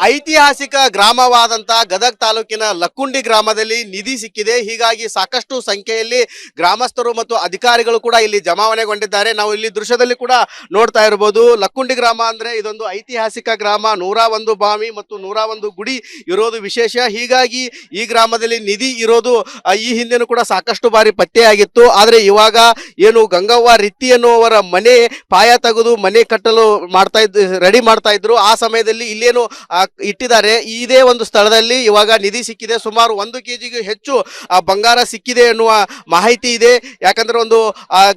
ಐತಿಹಾಸಿಕ ಗ್ರಾಮವಾದಂತ ಗದಗ ತಾಲೂಕಿನ ಲಕ್ಕುಂಡಿ ಗ್ರಾಮದಲ್ಲಿ ನಿಧಿ ಸಿಕ್ಕಿದೆ. ಹೀಗಾಗಿ ಸಾಕಷ್ಟು ಸಂಖ್ಯೆಯಲ್ಲಿ ಗ್ರಾಮಸ್ಥರು ಮತ್ತು ಅಧಿಕಾರಿಗಳು ಕೂಡ ಇಲ್ಲಿ ಜಮಾವಣೆಗೊಂಡಿದ್ದಾರೆ. ನಾವು ಇಲ್ಲಿ ದೃಶ್ಯದಲ್ಲಿ ಕೂಡ ನೋಡ್ತಾ ಇರಬಹುದು. ಲಕ್ಕುಂಡಿ ಗ್ರಾಮ ಅಂದ್ರೆ ಇದೊಂದು ಐತಿಹಾಸಿಕ ಗ್ರಾಮ. 101 ಬಾವಿ ಮತ್ತು 101 ಗುಡಿ ಇರೋದು ವಿಶೇಷ. ಹೀಗಾಗಿ ಈ ಗ್ರಾಮದಲ್ಲಿ ನಿಧಿ ಇರೋದು ಈ ಹಿಂದೆನೂ ಕೂಡ ಸಾಕಷ್ಟು ಬಾರಿ ಪತ್ತೆಯಾಗಿತ್ತು. ಆದರೆ ಇವಾಗ ಏನು ಗಂಗವ್ವ ರಿತ್ತಿ ಎನ್ನುವರ ಮನೆ ಪಾಯ ತೆಗೆದು ಮನೆ ಕಟ್ಟಲು ರೆಡಿ ಮಾಡ್ತಾ ಇದ್ರು. ಆ ಸಮಯದಲ್ಲಿ ಇಲ್ಲೇನು ಇಟ್ಟಿದ್ದಾರೆ. ಇದೇ ಒಂದು ಸ್ಥಳದಲ್ಲಿ ಇವಾಗ ನಿಧಿ ಸಿಕ್ಕಿದೆ. ಸುಮಾರು 1 kg ಹೆಚ್ಚು ಬಂಗಾರ ಸಿಕ್ಕಿದೆ ಎನ್ನುವ ಮಾಹಿತಿ ಇದೆ. ಯಾಕಂದ್ರೆ ಒಂದು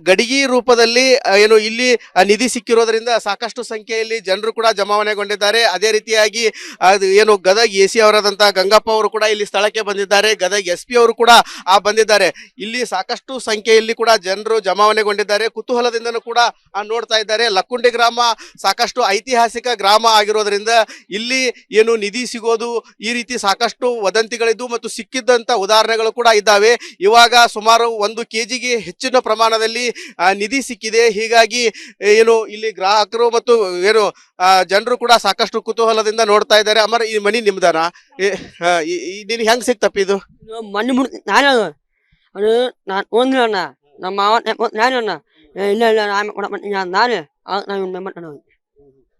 ಗಡಿಗೆ ರೂಪದಲ್ಲಿ ಏನು ಇಲ್ಲಿ ನಿಧಿ ಸಿಕ್ಕಿರೋದ್ರಿಂದ ಸಾಕಷ್ಟು ಸಂಖ್ಯೆಯಲ್ಲಿ ಜನರು ಕೂಡ ಜಮಾವಣೆಗೊಂಡಿದ್ದಾರೆ. ಅದೇ ರೀತಿಯಾಗಿ ಏನು ಗದಗ AC ಅವರಾದಂತಹ ಗಂಗಪ್ಪ ಅವರು ಕೂಡ ಇಲ್ಲಿ ಸ್ಥಳಕ್ಕೆ ಬಂದಿದ್ದಾರೆ. ಗದಗ SP ಅವರು ಕೂಡ ಬಂದಿದ್ದಾರೆ. ಇಲ್ಲಿ ಸಾಕಷ್ಟು ಸಂಖ್ಯೆಯಲ್ಲಿ ಕೂಡ ಜನರು ಜಮಾವಣೆಗೊಂಡಿದ್ದಾರೆ. ಕುತೂಹಲದಿಂದನೂ ಕೂಡ ನೋಡ್ತಾ ಇದ್ದಾರೆ. ಲಕ್ಕುಂಡಿ ಗ್ರಾಮ ಸಾಕಷ್ಟು ಐತಿಹಾಸಿಕ ಗ್ರಾಮ ಆಗಿರೋದ್ರಿಂದ ಇಲ್ಲಿ ಏನು ನಿಧಿ ಸಿಗೋದು ಈ ರೀತಿ ಸಾಕಷ್ಟು ವದಂತಿಗಳಿದ್ದು ಮತ್ತು ಸಿಕ್ಕಿದ್ದಂತ ಉದಾಹರಣೆಗಳು ಕೂಡ ಇದ್ದಾವೆ. ಇವಾಗ ಸುಮಾರು 1 kg ಹೆಚ್ಚಿನ ಪ್ರಮಾಣದಲ್ಲಿ ನಿಧಿ ಸಿಕ್ಕಿದೆ. ಹೀಗಾಗಿ ಏನು ಇಲ್ಲಿ ಗ್ರಾಹಕರು ಮತ್ತು ಏನು ಜನರು ಕೂಡ ಸಾಕಷ್ಟು ಕುತೂಹಲದಿಂದ ನೋಡ್ತಾ ಇದ್ದಾರೆ. ಅಮರ, ಈ ಮನಿ ನಿಮ್ದಾನ? ನಿನ್ ಹೆಂಗ್ ಸಿಕ್ತಪ್ಪ ಇದು? ಮಣ್ಣು ನಾನು ಅದು ನಾನು ಓದಿಲ್ಲ. ನಮ್ಮ ಮಾವ ನಾನು ಇಲ್ಲ ಇಲ್ಲ ನಾನೇ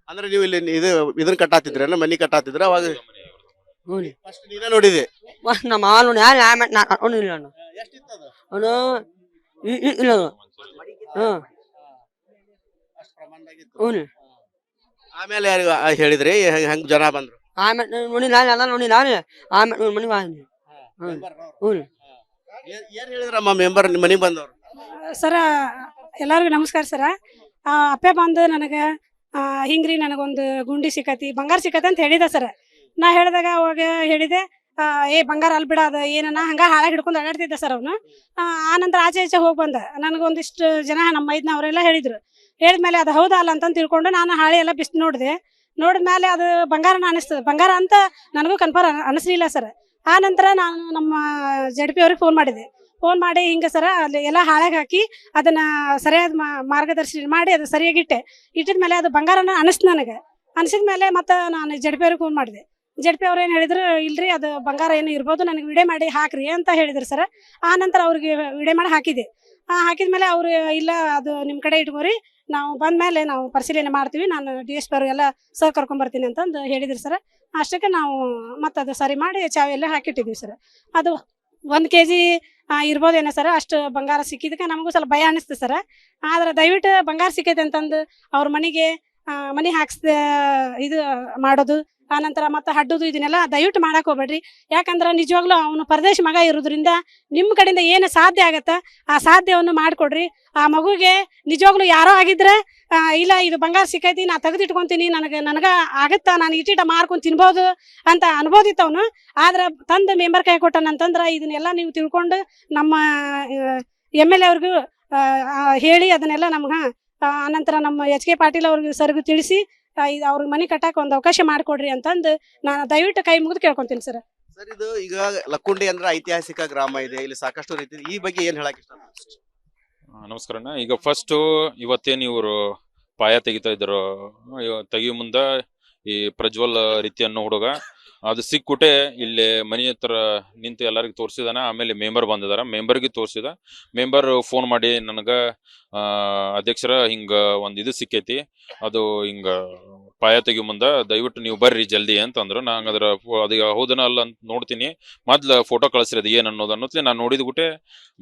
ಅಂದ್ರೆ ನೀವು ಇಲ್ಲಿ ಇದನ್ನ ಕಟ್ಟಾತಿದ್ರೇನ? ಮನಿ ಕಟ್ಟಾತಿದ್ರ ಅವಾಗ? ಹ್ಞೂ ರೀ. ಫಸ್ಟ್ ನೀನೇ ನೋಡಿದೆ? ನಮ್ಮ ಮಾವ ನೋಡಿ ನಾನು ನಾನು ಇಲ್ಲ ನಾನು ಅವನು ಇಲ್ಲ ಹಾಂ ಹ್ಞೂ ರೀ. ಆಮೇಲೆ ಹೇಳಿದ್ರಿ ಹೆಂಗ್ ಜನ ಬಂದ್ರು? ಆಮೇಲೆ ನೋಡಿ ನಾನು ಎಲ್ಲ ನೋಡಿ ನಾನು ಆಮೇಲೆ ಮನೆ ಹ್ಞೂ ಹ್ಞೂ ರೀ. ಏನ್ ಹೇಳಿದ್ರಮ್ಮ ಮೆಂಬರ್ ನಿಮ್ಮ ಮನೆಗೆ ಬಂದವ್ರು? ಸರ ಎಲ್ಲರಿಗೂ ನಮಸ್ಕಾರ ಸರ. ಅಪ್ಪೆ ಬಂದು ನನಗೆ ಹಿಂಗ್ರಿ ನನಗೊಂದು ಗುಂಡಿ ಸಿಕ್ಕತಿ ಬಂಗಾರ ಸಿಕ್ಕತಿ ಅಂತ ಹೇಳಿದೆ ಸರ್. ನಾ ಹೇಳಿದಾಗ ಅವಾಗ ಹೇಳಿದೆ ಏ ಬಂಗಾರ ಅಲ್ಲಿ ಬಿಡ ಅದು ಏನನ್ನ ಹಂಗ ಹಾಳಾಗಿ ಹಿಡ್ಕೊಂಡು ಅಡ್ಡಾಡ್ತಿದ್ದೆ ಸರ್ ಅವನು. ಆನಂತರ ಆಚೆ ಹೋಗಿ ಬಂದ. ನನಗೊಂದಿಷ್ಟು ಜನ ನಮ್ಮ ಅವರೆಲ್ಲ ಹೇಳಿದ್ರು. ಹೇಳಿದ್ಮೇಲೆ ಅದು ಹೌದಾ ಅಲ್ಲ ಅಂತ ತಿಳ್ಕೊಂಡು ನಾನು ಹಾಳೆ ಎಲ್ಲ ಬಿಸಿ ನೋಡಿದ್ಮೇಲೆ ಅದು ಬಂಗಾರನ ಅನಿಸ್ತದೆ. ಬಂಗಾರ ಅಂತ ನನಗೂ ಕನ್ಫರ್ಮ್ ಅನಿಸ್ಲಿಲ್ಲ ಸರ್. ಆ ನಂತರ ನಾನು ನಮ್ಮ ZP ಅವ್ರಿಗೆ ಫೋನ್ ಮಾಡಿ ಹಿಂಗೆ ಸರ ಅಲ್ಲಿ ಎಲ್ಲ ಹಾಳಾಗಿ ಹಾಕಿ ಅದನ್ನ ಸರಿಯಾದ ಮಾರ್ಗದರ್ಶನ ಮಾಡಿ ಅದು ಸರಿಯಾಗಿ ಇಟ್ಟಿದ್ಮೇಲೆ ಅದು ಬಂಗಾರನ ಅನಿಸ್ತು ನನಗೆ. ಅನಿಸಿದ್ಮೇಲೆ ಮತ್ತೆ ನಾನು ZP ಅವ್ರಿಗೆ ಫೋನ್ ಮಾಡಿದೆ. ZP ಅವ್ರು ಏನು ಹೇಳಿದ್ರು, ಇಲ್ರಿ ಅದು ಬಂಗಾರ ಏನು ಇರ್ಬೋದು, ನನಗೆ ವಿಡಿಯೋ ಮಾಡಿ ಹಾಕ್ರಿ ಅಂತ ಹೇಳಿದ್ರು ಸರ್. ಆ ನಂತರ ಅವ್ರಿಗೆ ವಿಡಿಯೋ ಮಾಡಿ ಹಾಕಿದ್ಮೇಲೆ ಅವರು ಇಲ್ಲ ಅದು ನಿಮ್ಮ ಕಡೆ ಇಟ್ಕೋರಿ, ನಾವು ಬಂದ್ಮೇಲೆ ನಾವು ಪರಿಶೀಲನೆ ಮಾಡ್ತೀವಿ, ನಾನು DSP ಅವ್ರು ಎಲ್ಲ ಸರ್ ಕರ್ಕೊಂಬರ್ತೀನಿ ಅಂತಂದು ಹೇಳಿದ್ರು ಸರ್. ಅಷ್ಟಕ್ಕೆ ನಾವು ಮತ್ತೆ ಅದು ಸರಿ ಮಾಡಿ ಚಾವಿ ಎಲ್ಲ ಹಾಕಿಟ್ಟಿದ್ವಿ ಸರ್. ಅದು 1 kg ಇರ್ಬೋದೇನೋ ಸರ್. ಅಷ್ಟು ಬಂಗಾರ ಸಿಕ್ಕಿದಕ್ಕೆ ನಮಗೂ ಸ್ವಲ್ಪ ಭಯ ಅನಿಸ್ತು ಸರ್. ಆದ್ರೆ ದಯವಿಟ್ಟು ಬಂಗಾರ ಸಿಕ್ಕೈತೆ ಅಂತಂದು ಅವ್ರ ಮನೆ ಹಾಕ್ಸ್ದ ಇದು ಮಾಡೋದು, ಆನಂತರ ಮತ್ತೆ ಹಡ್ಡೋದು ಇದನ್ನೆಲ್ಲ ದಯವಿಟ್ಟು ಮಾಡಕ್ಕೆ ಹೋಗ್ಬೇಡ್ರಿ. ಯಾಕಂದ್ರೆ ನಿಜವಾಗ್ಲೂ ಅವನು ಪರದೇಶ ಮಗ ಇರೋದ್ರಿಂದ ನಿಮ್ಮ ಕಡೆಯಿಂದ ಏನು ಸಾಧ್ಯ ಆಗತ್ತೆ ಆ ಸಾಧ್ಯವನ್ನು ಮಾಡಿಕೊಡ್ರಿ. ಆ ಮಗುಗೆ ನಿಜವಾಗ್ಲೂ ಯಾರೋ ಆಗಿದ್ರೆ ಇಲ್ಲ ಇದು ಬಂಗಾರ ಸಿಕ್ಕೈತಿ ನಾ ತೆಗೆದಿಟ್ಕೊತೀನಿ, ನನಗೆ ಆಗತ್ತಾ, ನಾನು ಇಟ್ಟಿಟ ಮಾರ್ಕೊಂಡು ತಿನ್ಬೋದು ಅಂತ ಅನ್ಬೋದಿತ್ತು ಅವನು. ಆದ್ರೆ ತಂದು ಮೆಂಬರ್ ಕೈ ಕೊಟ್ಟನಂತಂದ್ರೆ ಇದನ್ನೆಲ್ಲ ನೀವು ತಿಳ್ಕೊಂಡು ನಮ್ಮ MLA ಅವ್ರಿಗೂ ಹೇಳಿ ಅದನ್ನೆಲ್ಲ ನಮ್ಗೆ ಆನಂತರ ನಮ್ಮ HK ಪಾಟೀಲ್ ಅವ್ರಿಗೆ ಸರ್ಗೂ ತಿಳಿಸಿ ಇದು ಅವ್ರಿಗೆ ಮನೆ ಕಟ್ಟಾಕ ಒಂದು ಅವಕಾಶ ಮಾಡಿಕೊಡ್ರಿ ಅಂತಂದು ನಾನು ದಯವಿಟ್ಟು ಕೈ ಮುಗಿದು ಕೇಳ್ಕೊಂತೀನಿ ಸರ್. ಸರ್, ಇದು ಈಗ ಲಕ್ಕುಂಡಿ ಅಂದ್ರೆ ಐತಿಹಾಸಿಕ ಗ್ರಾಮ ಇದೆ, ಇಲ್ಲಿ ಸಾಕಷ್ಟು ರೀತಿ ಈ ಬಗ್ಗೆ ಏನ್ ಹೇಳಕ್ ಇಷ್ಟ? ನಮಸ್ಕಾರ. ಈಗ ಫಸ್ಟ್ ಇವತ್ತೇನು ಇವರು ಪಾಯ ತೆಗಿತಾ ಇದ್ರು, ತೆಗಿಯೋ ಮುಂದ ಈ ಪ್ರಜ್ವಲ್ ರೀತಿ ಅನ್ನೋ ಹುಡುಗ ಅದು ಸಿಕ್ಕುಟೆ ಇಲ್ಲಿ ಮನೆ ಹತ್ರ ನಿಂತು ಎಲ್ಲರಿಗೂ ತೋರಿಸಿದಾನ. ಆಮೇಲೆ ಮೆಂಬರ್ ಬಂದಿದಾರ, ಮೆಂಬರ್ಗೆ ತೋರಿಸಿದ. ಮೆಂಬರ್ ಫೋನ್ ಮಾಡಿ ನನಗೆ ಅಧ್ಯಕ್ಷರ ಹಿಂಗ ಒಂದು ಇದು ಸಿಕ್ಕೈತಿ, ಅದು ಹಿಂಗ ಪಾಯ ತೆಗಿಯೋ ಮುಂದೆ ದಯವಿಟ್ಟು ನೀವು ಬರ್ರಿ ಜಲ್ದಿ ಅಂತಂದ್ರು. ನಂಗೆ ಅದ್ರ ಅದು ಹೌದನ ಅಲ್ಲ ಅಂತ ನೋಡ್ತೀನಿ, ಮೊದ್ಲು ಫೋಟೋ ಕಳಿಸ್ರಿ ಅದು ಏನು ಅನ್ನೋದು ಅನ್ನೋದ್ಲಿ ನಾನು ನೋಡಿದ್ಬಿಟ್ಟೆ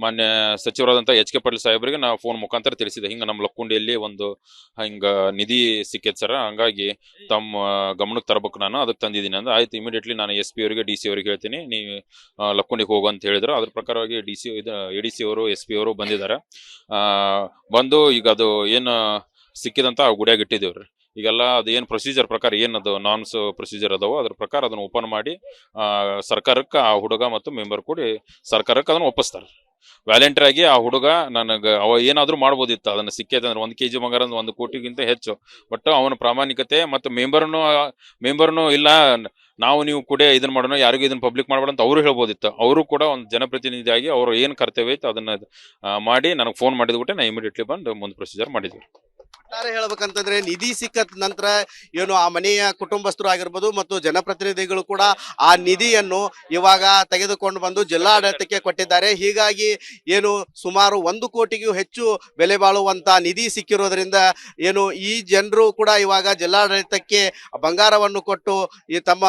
ಮಾನ್ಯ ಸಚಿವರಾದಂಥ HK ಪಾಟೀಲ್ ಸಾಹೇಬ್ರಿಗೆ ನಾ ಫೋನ್ ಮುಖಾಂತರ ತಿಳಿಸಿದೆ, ಹಿಂಗೆ ನಮ್ಮ ಲಕ್ಕುಂಡಿಯಲ್ಲಿ ಒಂದು ಹಿಂಗ ನಿಧಿ ಸಿಕ್ಕೈತೆ ಸರ್, ಹಂಗಾಗಿ ತಮ್ಮ ಗಮನಕ್ಕೆ ತರಬೇಕು, ನಾನು ಅದಕ್ಕೆ ತಂದಿದ್ದೀನಿ ಅಂದ್ರೆ ಆಯ್ತು. ಇಮಿಡಿಯೇಟ್ಲಿ ನಾನು SP ಅವರಿಗೆ DC ಅವ್ರಿಗೆ ಹೇಳ್ತೀನಿ, ನೀವು ಲಕ್ಕುಂಡಿಗೆ ಹೋಗು ಅಂತ ಹೇಳಿದ್ರು. ಅದ್ರ ಪ್ರಕಾರವಾಗಿ ADC ಅವರು SP ಅವರು ಬಂದಿದ್ದಾರೆ. ಬಂದು ಈಗ ಅದು ಏನು ಸಿಕ್ಕಿದಂತ ಗುಡಿಯಾಗಿ ಇಟ್ಟಿದ್ದೇವ್ರಿ. ಈಗೆಲ್ಲ ಅದು ಏನು ಪ್ರೊಸೀಜರ್ ಪ್ರಕಾರ ಏನದು ನಾರ್ಮ್ಸ್ ಪ್ರೊಸೀಜರ್ ಅದಾವೋ ಅದ್ರ ಪ್ರಕಾರ ಅದನ್ನು ಓಪನ್ ಮಾಡಿ ಸರ್ಕಾರಕ್ಕೆ ಆ ಹುಡುಗ ಮತ್ತು ಮೆಂಬರ್ ಕೂಡಿ ಸರ್ಕಾರಕ್ಕೆ ಅದನ್ನು ಒಪ್ಪಿಸ್ತಾರೆ. ವ್ಯಾಲೆಂಟರಿ ಆಗಿ ಆ ಹುಡುಗ ನನಗೆ ಅವ ಏನಾದರೂ ಮಾಡ್ಬೋದಿತ್ತು, ಅದನ್ನು ಸಿಕ್ಕೈತೆ ಅಂದ್ರೆ 1 kg ಬಂಗಾರ 1 ಕೋಟಿಗಿಂತ ಹೆಚ್ಚು. ಬಟ್ ಅವನ ಪ್ರಾಮಾಣಿಕತೆ ಮತ್ತು ಮೆಂಬರ್ನು ಇಲ್ಲ ನಾವು ನೀವು ಕೂಡ ಇದನ್ನ ಮಾಡೋಣ, ಯಾರಿಗೂ ಇದನ್ನ ಪಬ್ಲಿಕ್ ಮಾಡಬೇಡ ಅಂತ ಅವರು ಹೇಳ್ಬೋದಿತ್ತು. ಅವರು ಕೂಡ ಒಂದು ಜನಪ್ರತಿನಿಧಿಯಾಗಿ ಅವರು ಏನು ಕರ್ತವ್ಯ ಐತೆ ಅದನ್ನ ಮಾಡಿ ನನಗೆ ಫೋನ್ ಮಾಡಿದ್ಬಿಟ್ಟೆ ನಾ ಇಮಿಡಿಯೇಟ್ಲಿ ಬಂದು ಮುಂದೆ ಪ್ರೊಸೀಜರ್ ಮಾಡಿದ್ವಿ. ಒಟ್ಟಾರೆ ಹೇಳ್ಬೇಕಂತಂದ್ರೆ ನಿಧಿ ಸಿಕ್ಕ ನಂತರ ಏನು ಆ ಮನೆಯ ಕುಟುಂಬಸ್ಥರು ಆಗಿರ್ಬೋದು ಮತ್ತು ಜನಪ್ರತಿನಿಧಿಗಳು ಕೂಡ ಆ ನಿಧಿಯನ್ನು ಇವಾಗ ತೆಗೆದುಕೊಂಡು ಬಂದು ಜಿಲ್ಲಾಡಳಿತಕ್ಕೆ ಕೊಟ್ಟಿದ್ದಾರೆ. ಹೀಗಾಗಿ ಏನು ಸುಮಾರು 1 ಕೋಟಿಗೂ ಹೆಚ್ಚು ಬೆಲೆ ಬಾಳುವಂತ ನಿಧಿ ಸಿಕ್ಕಿರೋದ್ರಿಂದ ಏನು ಈ ಜನರು ಕೂಡ ಇವಾಗ ಜಿಲ್ಲಾಡಳಿತಕ್ಕೆ ಬಂಗಾರವನ್ನು ಕೊಟ್ಟು ಈ ತಮ್ಮ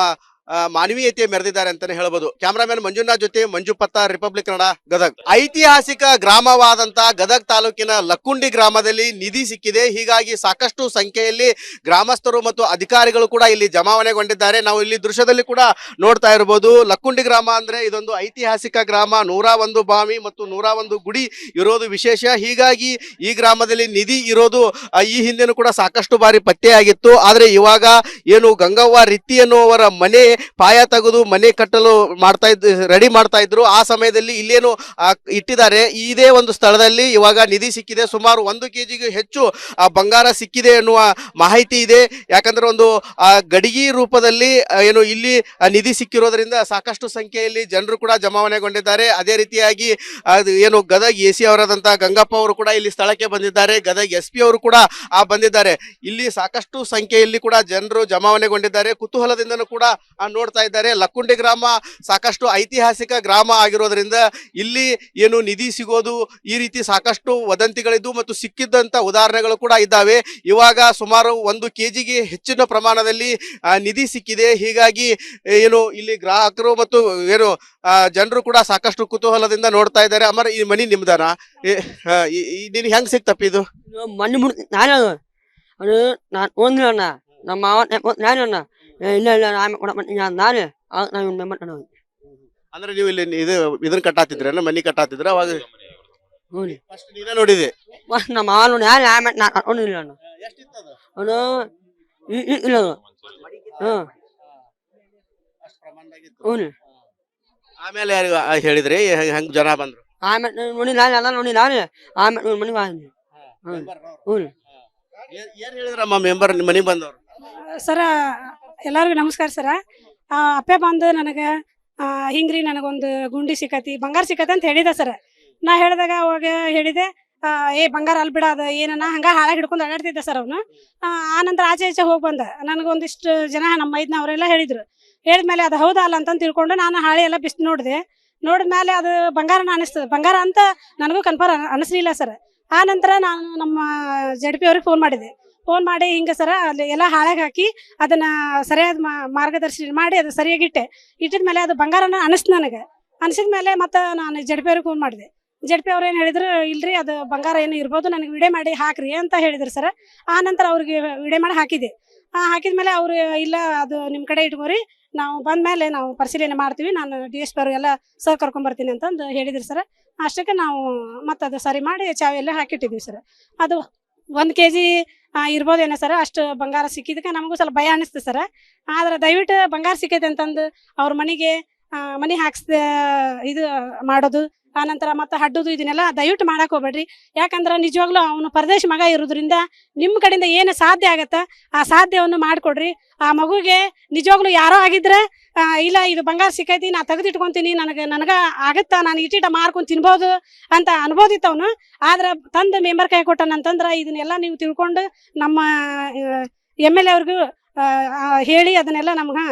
ಮಾನವೀಯತೆ ಮೆರೆದಿದ್ದಾರೆ ಅಂತಾನೆ ಹೇಳ್ಬೋದು. ಕ್ಯಾಮರಾಮನ್ ಮಂಜುನಾಥ್ ಜೊತೆ ಮಂಜು ಪತ್ತಾರ್, ರಿಪಬ್ಲಿಕ್ ಕನ್ನಡ, ಗದಗ್. ಐತಿಹಾಸಿಕ ಗ್ರಾಮವಾದಂತ ಗದಗ್ ತಾಲೂಕಿನ ಲಕ್ಕುಂಡಿ ಗ್ರಾಮದಲ್ಲಿ ನಿಧಿ ಸಿಕ್ಕಿದೆ. ಹೀಗಾಗಿ ಸಾಕಷ್ಟು ಸಂಖ್ಯೆಯಲ್ಲಿ ಗ್ರಾಮಸ್ಥರು ಮತ್ತು ಅಧಿಕಾರಿಗಳು ಕೂಡ ಇಲ್ಲಿ ಜಮಾವಣೆಗೊಂಡಿದ್ದಾರೆ. ನಾವು ಇಲ್ಲಿ ದೃಶ್ಯದಲ್ಲಿ ಕೂಡ ನೋಡ್ತಾ ಇರಬಹುದು. ಲಕ್ಕುಂಡಿ ಗ್ರಾಮ ಅಂದ್ರೆ ಇದೊಂದು ಐತಿಹಾಸಿಕ ಗ್ರಾಮ. 101 ಬಾವಿ ಮತ್ತು 101 ಗುಡಿ ಇರೋದು ವಿಶೇಷ. ಹೀಗಾಗಿ ಈ ಗ್ರಾಮದಲ್ಲಿ ನಿಧಿ ಇರೋದು ಈ ಹಿಂದೆನೂ ಕೂಡ ಸಾಕಷ್ಟು ಬಾರಿ ಪತ್ತೆಯಾಗಿತ್ತು. ಆದ್ರೆ ಇವಾಗ ಏನು ಗಂಗವ್ವ ರಿತ್ತಿ ಎನ್ನುವರ ಮನೆ ಪಾಯ ತೆಗೆದು ಮನೆ ಕಟ್ಟಲು ರೆಡಿ ಮಾಡ್ತಾ ಇದ್ರು. ಆ ಸಮಯದಲ್ಲಿ ಇಲ್ಲೇನು ಇಟ್ಟಿದ್ದಾರೆ. ಇದೇ ಒಂದು ಸ್ಥಳದಲ್ಲಿ ಇವಾಗ ನಿಧಿ ಸಿಕ್ಕಿದೆ. ಸುಮಾರು 1 ಕೆಜಿಗೂ ಹೆಚ್ಚು ಬಂಗಾರ ಸಿಕ್ಕಿದೆ ಎನ್ನುವ ಮಾಹಿತಿ ಇದೆ. ಯಾಕಂದ್ರೆ ಒಂದು ಗಡಿಗೆ ರೂಪದಲ್ಲಿ ಏನು ಇಲ್ಲಿ ನಿಧಿ ಸಿಕ್ಕಿರೋದ್ರಿಂದ ಸಾಕಷ್ಟು ಸಂಖ್ಯೆಯಲ್ಲಿ ಜನರು ಕೂಡ ಜಮಾವಣೆಗೊಂಡಿದ್ದಾರೆ. ಅದೇ ರೀತಿಯಾಗಿ ಏನು ಗದಗ್ ಎ ಸಿ ಅವರಾದಂತಹ ಗಂಗಪ್ಪ ಅವರು ಕೂಡ ಇಲ್ಲಿ ಸ್ಥಳಕ್ಕೆ ಬಂದಿದ್ದಾರೆ. ಗದಗ್ SP ಅವರು ಕೂಡ ಬಂದಿದ್ದಾರೆ. ಇಲ್ಲಿ ಸಾಕಷ್ಟು ಸಂಖ್ಯೆಯಲ್ಲಿ ಕೂಡ ಜನರು ಜಮಾವಣೆಗೊಂಡಿದ್ದಾರೆ. ಕುತೂಹಲದಿಂದನೂ ಕೂಡ ನೋಡ್ತಾ ಇದ್ದಾರೆ. ಲಕ್ಕುಂಡಿ ಗ್ರಾಮ ಸಾಕಷ್ಟು ಐತಿಹಾಸಿಕ ಗ್ರಾಮ ಆಗಿರೋದ್ರಿಂದ ಇಲ್ಲಿ ಏನು ನಿಧಿ ಸಿಗೋದು ಈ ರೀತಿ ಸಾಕಷ್ಟು ವದಂತಿಗಳಿದ್ದು ಮತ್ತು ಸಿಕ್ಕಿದ್ದಂತ ಉದಾಹರಣೆಗಳು ಕೂಡ ಇದ್ದಾವೆ. ಇವಾಗ ಸುಮಾರು 1 ಕೆಜಿಗೆ ಹೆಚ್ಚಿನ ಪ್ರಮಾಣದಲ್ಲಿ ನಿಧಿ ಸಿಕ್ಕಿದೆ. ಹೀಗಾಗಿ ಏನು ಇಲ್ಲಿ ಗ್ರಾಹಕರು ಮತ್ತು ಏನು ಜನರು ಕೂಡ ಸಾಕಷ್ಟು ಕುತೂಹಲದಿಂದ ನೋಡ್ತಾ ಇದ್ದಾರೆ. ಅಮರ್, ಈ ಮನಿ ನಿಮ್ದಾನ? ನಿನ್ ಹೆಂಗ್ ಸಿಕ್ತಪ್ಪ ಇದು? ಮಣ್ಣು ನಾನು ಅದು ನಾನು ಓದಿಲ್ಲ. ನಮ್ಮ ಮಾವ ನಾನು ಇಲ್ಲ ನಾನೇ ಅಂದ್ರೆ ನೀವು ಇಲ್ಲಿ ಇದನ್ನ ಕಟ್ಟಾತಿದ್ರೆ ಮನಿ ಕಟ್ಟಾತಿದ್ರ ಅವಾಗ? ಹ್ಞೂ ರೀ. ಫಸ್ಟ್ ನೀನೇ ನೋಡಿದೆ? ನಮ್ಮ ಮಾವ ನೋಡಿ ನಾನು ಅನ್ಕೊಂಡಿಲ್ಲ. ಅವನು ಇಲ್ಲ ಹ್ಞೂ ಹ್ಞೂ ರೀ. ಆಮೇಲೆ ಯಾರಿಗ ಹೇಳಿದ್ರಿ ಹೆಂಗ್ ಜನ ಬಂದ್ರು? ಆಮೇಲೆ ನೋಡಿ ನಾನು ಎಲ್ಲ ನೋಡಿ ನಾನು ಆಮೇಲೆ ಮನೆಗೆ ಬಂದ್ವಿ. ಹ್ಞೂ ರೀ. ಏನ್ ಹೇಳಿದ್ರಮ್ಮ ಮೆಂಬರ್ ನಿಮ್ಮ ಮನೆಗೆ ಬಂದವ್ರು? ಸರ ಎಲ್ಲರಿಗೂ ನಮಸ್ಕಾರ ಸರ. ಅಪ್ಪೆ ಬಂದು ನನಗೆ ಹಿಂಗ್ರಿ ನನಗೊಂದು ಗುಂಡಿ ಸಿಕ್ಕತಿ, ಬಂಗಾರ ಸಿಕ್ಕತಿ ಅಂತ ಹೇಳಿದೆ ಸರ್. ನಾ ಹೇಳಿದಾಗ ಅವಾಗ ಹೇಳಿದೆ ಬಂಗಾರ ಅಲ್ಲಿ ಬಿಡ ಅದು ಏನನ್ನ ಹಂಗ ಹಾಳಾಗಿ ಹಿಡ್ಕೊಂಡು ಅಡ್ಡಾಡ್ತಿದ್ದೆ ಸರ್ ಅವನು. ಆನಂತರ ಆಚೆ ಈಚೆ ಹೋಗಿ ಬಂದ. ನನಗೊಂದಿಷ್ಟು ಜನ ನಮ್ಮ ಮೈದ್ನವರೆಲ್ಲ ಹೇಳಿದ್ರು. ಹೇಳಿದ್ಮೇಲೆ ಅದು ಹೌದಾ ಅಲ್ಲ ಅಂತ ತಿಳ್ಕೊಂಡು ನಾನು ಹಾಳೆ ಎಲ್ಲ ಬಿಸಿ ನೋಡಿದ್ಮೇಲೆ ಅದು ಬಂಗಾರನ ಅನಿಸ್ತದೆ. ಬಂಗಾರ ಅಂತ ನನಗೂ ಕನ್ಫರ್ಮ್ ಅನಿಸ್ಲಿಲ್ಲ ಸರ್. ಆ ನಂತರ ನಾನು ನಮ್ಮ ZP ಅವ್ರಿಗೆ ಫೋನ್ ಮಾಡಿ ಹಿಂಗೆ ಸರ ಅಲ್ಲಿ ಎಲ್ಲ ಹಾಳಾಗಿ ಹಾಕಿ ಅದನ್ನ ಸರಿಯಾದ ಮಾರ್ಗದರ್ಶನ ಮಾಡಿ ಅದು ಸರಿಯಾಗಿ ಇಟ್ಟಿದ್ಮೇಲೆ ಅದು ಬಂಗಾರನ ನನಗೆ ಅನಿಸಿದ್ಮೇಲೆ ಮತ್ತೆ ನಾನು ZP ಅವ್ರಿಗೆ ಫೋನ್ ಮಾಡಿದೆ. ZP ಅವ್ರು ಏನು ಹೇಳಿದ್ರು, ಇಲ್ರಿ ಅದು ಬಂಗಾರ ಏನು ಇರ್ಬೋದು, ನನಗೆ ವಿಡಿಯೋ ಮಾಡಿ ಹಾಕ್ರಿ ಅಂತ ಹೇಳಿದ್ರು ಸರ್. ಆ ನಂತರ ಅವ್ರಿಗೆ ವಿಡಿಯೋ ಮಾಡಿ ಹಾಕಿದೆ. ಹಾಕಿದ್ಮೇಲೆ ಅವರು ಇಲ್ಲ ಅದು ನಿಮ್ಮ ಕಡೆ ಇಟ್ಕೋರಿ, ನಾವು ಬಂದ್ಮೇಲೆ ನಾವು ಪರಿಶೀಲನೆ ಮಾಡ್ತೀವಿ, ನಾನು DSP ಅವರು ಎಲ್ಲ ಸರ್ ಕರ್ಕೊಂಬರ್ತೀನಿ ಅಂತಂದು ಹೇಳಿದ್ರು ಸರ್. ಅಷ್ಟಕ್ಕೆ ನಾವು ಮತ್ತೆ ಅದು ಸರಿ ಮಾಡಿ ಚಾವಿ ಎಲ್ಲ ಹಾಕಿಟ್ಟಿದ್ವಿ ಸರ್. ಅದು 1 kg ಇರ್ಬೋದೇನೋ ಸರ್. ಅಷ್ಟು ಬಂಗಾರ ಸಿಕ್ಕಿದಕ್ಕೆ ನಮಗೂ ಸ್ವಲ್ಪ ಭಯ ಅನ್ನಿಸ್ತು ಸರ್. ಆದ್ರೆ ದಯವಿಟ್ಟು ಬಂಗಾರ ಸಿಕ್ಕೈತೆ ಅಂತಂದು ಅವ್ರ ಮನೆಗೆ ಮನೆ ಹಾಕ್ಸ್ದ ಇದು ಮಾಡೋದು, ಆನಂತರ ಮತ್ತೆ ಹಡ್ಡೋದು ಇದನ್ನೆಲ್ಲ ದಯವಿಟ್ಟು ಮಾಡಕ್ಕೆ ಹೋಗ್ಬೇಡ್ರಿ. ಯಾಕಂದ್ರೆ ನಿಜವಾಗ್ಲೂ ಅವನು ಪರದೇಶ ಮಗ ಇರೋದ್ರಿಂದ ನಿಮ್ಮ ಕಡೆಯಿಂದ ಏನು ಸಾಧ್ಯ ಆಗತ್ತೆ ಆ ಸಾಧ್ಯವನ್ನು ಮಾಡಿಕೊಡ್ರಿ. ಆ ಮಗುಗೆ ನಿಜವಾಗ್ಲೂ ಯಾರೋ ಆಗಿದ್ರೆ ಇಲ್ಲ ಇದು ಬಂಗಾರ ಸಿಕ್ಕೈತಿ, ನಾ ತೆಗೆದಿಟ್ಕೊಂತೀನಿ, ನನಗೆ ಆಗತ್ತಾ, ನಾನು ಇಟ್ಟಿಟ ಮಾರ್ಕೊಂಡು ತಿನ್ಬೋದು ಅಂತ ಅನ್ಬೋದಿತ್ತು ಅವನು. ಆದ್ರೆ ತಂದು ಮೆಂಬರ್ ಕೈ ಕೊಟ್ಟನಂತಂದ್ರೆ ಇದನ್ನೆಲ್ಲ ನೀವು ತಿಳ್ಕೊಂಡು ನಮ್ಮ MLA ಅವ್ರಿಗೂ ಹೇಳಿ ಅದನ್ನೆಲ್ಲ ನಮ್ಗೆ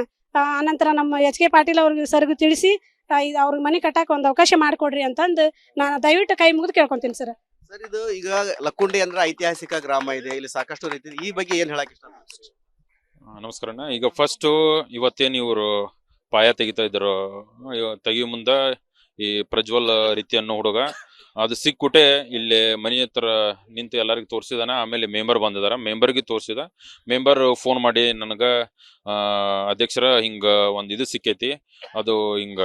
ಆನಂತರ ನಮ್ಮ HK ಪಾಟೀಲ್ ಅವ್ರಿಗೆ ಸರ್ಗೂ ತಿಳಿಸಿ ಅವ್ರಿಗೆ ಮನೆ ಕಟ್ಟಕ್ಕೆ ಒಂದು ಅವಕಾಶ ಮಾಡಿಕೊಡ್ರಿ ಅಂತಂದು ನಾನು ದಯವಿಟ್ಟು ಕೈ ಮುಗಿದು ಕೇಳ್ಕೊಂತೀನಿ ಸರ್. ಸರ್, ಇದು ಈಗ ಲಕ್ಕುಂಡಿ ಅಂದ್ರೆ ಐತಿಹಾಸಿಕ ಗ್ರಾಮ ಇದೆ, ಇಲ್ಲಿ ಸಾಕಷ್ಟು ರೀತಿ, ಈ ಬಗ್ಗೆ ಏನ್ ಹೇಳಕ್ ಇಷ್ಟ? ನಮಸ್ಕಾರಣ್ಣ. ಈಗ ಫಸ್ಟ್ ಇವತ್ತೇನು ಇವರು ಪಾಯ ತೆಗಿತಾ ಇದ್ರು, ತೆಗಿಯೋ ಮುಂದ ಈ ಪ್ರಜ್ವಲ್ ರೀತಿ ಅನ್ನೋ ಹುಡುಗ ಅದು ಸಿಕ್ಕುಟೆ ಇಲ್ಲಿ ಮನೆ ಹತ್ರ ನಿಂತು ಎಲ್ಲರಿಗೂ ತೋರಿಸಿದಾನ. ಆಮೇಲೆ ಮೆಂಬರ್ ಬಂದಿದಾರ, ಮೆಂಬರ್ಗೆ ತೋರಿಸಿದ. ಮೆಂಬರ್ ಫೋನ್ ಮಾಡಿ ನನಗ ಅಧ್ಯಕ್ಷರ ಹಿಂಗ ಒಂದ್ ಇದು ಸಿಕ್ಕೈತಿ, ಅದು ಹಿಂಗ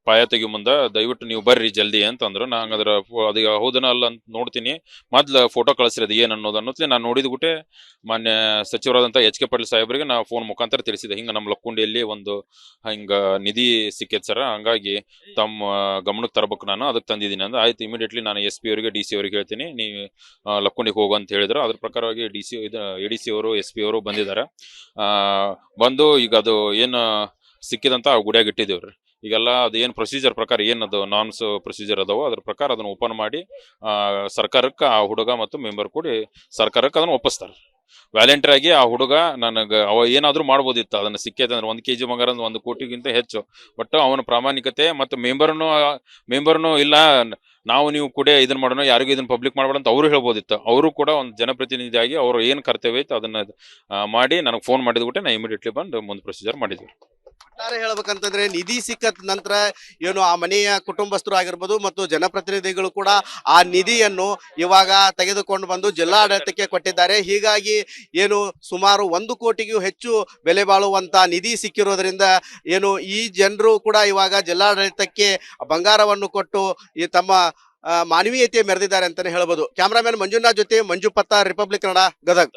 ಪಾಯ ತೆಗಿ ಮುಂದ ದಯವಿಟ್ಟು ನೀವು ಬರ್ರಿ ಜಲ್ದಿ ಅಂತಂದ್ರು. ನಾ ಹಂಗದ್ರ ಅದು ಹೌದನ ಅಲ್ಲ ಅಂತ ನೋಡ್ತೀನಿ, ಮೊದ್ಲು ಫೋಟೋ ಕಳಿಸ್ರಿ ಅದು ಏನ್ ಅನ್ನೋದು ಅನ್ನೋದ್ಲಿ ನಾನು ನೋಡಿದ ಗುಟ್ಟೆ ಮಾನ್ಯ ಸಚಿವರಾದಂಥ HK ಪಾಟೀಲ್ ಸಾಹೇಬ್ರಿಗೆ ನಾ ಫೋನ್ ಮುಖಾಂತರ ತಿಳಿಸಿದೆ, ಹಿಂಗ ನಮ್ಮ ಲಕ್ಕುಂಡಿಯಲ್ಲಿ ಒಂದು ಹಿಂಗ ನಿಧಿ ಸಿಕ್ಕೈತೆ ಸರ್, ಹಂಗಾಗಿ ತಮ್ಮ ಗಮನಕ್ಕೆ ತರಬೇಕು, ನಾನು ಅದಕ್ಕೆ ತಂದಿದ್ದೀನಿ ಅಂದ. ಆಯ್ತು, ಇಮಿಡಿಯೇಟ್ಲಿ ನಾನು SP ಅವರಿಗೆ DC ಅವರಿಗೆ ಹೇಳ್ತೀನಿ, ನೀವು ಲಕ್ಕುಂಡಿಗೆ ಹೋಗು ಅಂತ ಹೇಳಿದ್ರು. ಅದ್ರ ಪ್ರಕಾರವಾಗಿ ADC ಅವರು SP ಅವರು ಬಂದಿದ್ದಾರೆ. ಬಂದು ಈಗ ಅದು ಏನು ಸಿಕ್ಕಿದಂತ ಗುಡಿಯಾಗ ಇಟ್ಟಿದ್ದೇವ್ರಿ. ಈಗೆಲ್ಲ ಅದು ಏನು ಪ್ರೊಸೀಜರ್ ಪ್ರಕಾರ ಏನದು ನಾರ್ಮ್ಸ್ ಪ್ರೊಸೀಜರ್ ಅದಾವೋ ಅದ್ರ ಪ್ರಕಾರ ಅದನ್ನ ಓಪನ್ ಮಾಡಿ ಸರ್ಕಾರಕ್ಕೆ ಆ ಹುಡುಗ ಮತ್ತು ಮೆಂಬರ್ ಕೂಡಿ ಸರ್ಕಾರಕ್ಕೆ ಅದನ್ನ ಒಪ್ಪಿಸ್ತಾರೆ. ವ್ಯಾಲೆಂಟರಿ ಆಗಿ ಆ ಹುಡುಗ ನನಗೆ ಅವ ಏನಾದ್ರೂ ಮಾಡ್ಬೋದಿತ್ತು, ಅದನ್ನ ಸಿಕ್ಕೈತೆ ಅಂದ್ರೆ 1 kg ಬಂಗಾರ ಅಂದ್ರೆ 1 ಕೋಟಿಗಿಂತ ಹೆಚ್ಚು. ಬಟ್ ಅವನ ಪ್ರಾಮಾಣಿಕತೆ ಮತ್ತು ಮೆಂಬರ್ನು ಇಲ್ಲ ನಾವು ನೀವು ಕೂಡ ಇದನ್ನ ಮಾಡೋಣ, ಯಾರಿಗೂ ಇದನ್ನ ಪಬ್ಲಿಕ್ ಮಾಡಬೇಡ ಅಂತ ಅವರು ಹೇಳ್ಬೋದಿತ್ತು. ಅವರು ಕೂಡ ಒಂದು ಜನಪ್ರತಿನಿಧಿಯಾಗಿ ಅವರು ಏನು ಕರ್ತವ್ಯ ಐತೆ ಅದನ್ನ ಮಾಡಿ ನನಗೆ ಫೋನ್ ಮಾಡಿದ್ಬಿಟ್ಟೆ ನಾ ಇಮಿಡಿಯೇಟ್ಲಿ ಬಂದು ಮುಂದೆ ಪ್ರೊಸೀಜರ್ ಮಾಡಿದ್ವಿ. ಒಟ್ಟಾರೆ ಹೇಳ್ಬೇಕಂತಂದ್ರೆ ನಿಧಿ ಸಿಕ್ಕ ನಂತರ ಏನು ಆ ಮನೆಯ ಕುಟುಂಬಸ್ಥರು ಆಗಿರ್ಬೋದು ಮತ್ತು ಜನಪ್ರತಿನಿಧಿಗಳು ಕೂಡ ಆ ನಿಧಿಯನ್ನು ಇವಾಗ ತೆಗೆದುಕೊಂಡು ಬಂದು ಜಿಲ್ಲಾಡಳಿತಕ್ಕೆ ಕೊಟ್ಟಿದ್ದಾರೆ. ಹೀಗಾಗಿ ಏನು ಸುಮಾರು 1 ಕೋಟಿಗೂ ಹೆಚ್ಚು ಬೆಲೆ ಬಾಳುವಂತ ನಿಧಿ ಸಿಕ್ಕಿರೋದ್ರಿಂದ ಏನು ಈ ಜನರು ಕೂಡ ಇವಾಗ ಜಿಲ್ಲಾಡಳಿತಕ್ಕೆ ಬಂಗಾರವನ್ನು ಕೊಟ್ಟು ಈ ತಮ್ಮ ಮಾನವೀಯತೆ ಮೆರೆದಿದ್ದಾರೆ ಅಂತಾನೆ ಹೇಳ್ಬೋದು. ಕ್ಯಾಮರಾಮನ್ ಮಂಜುನಾಥ್ ಜೊತೆ ಮಂಜು ಪತ್ತಾರ್, ರಿಪಬ್ಲಿಕ್ ಕನ್ನಡ, ಗದಗ.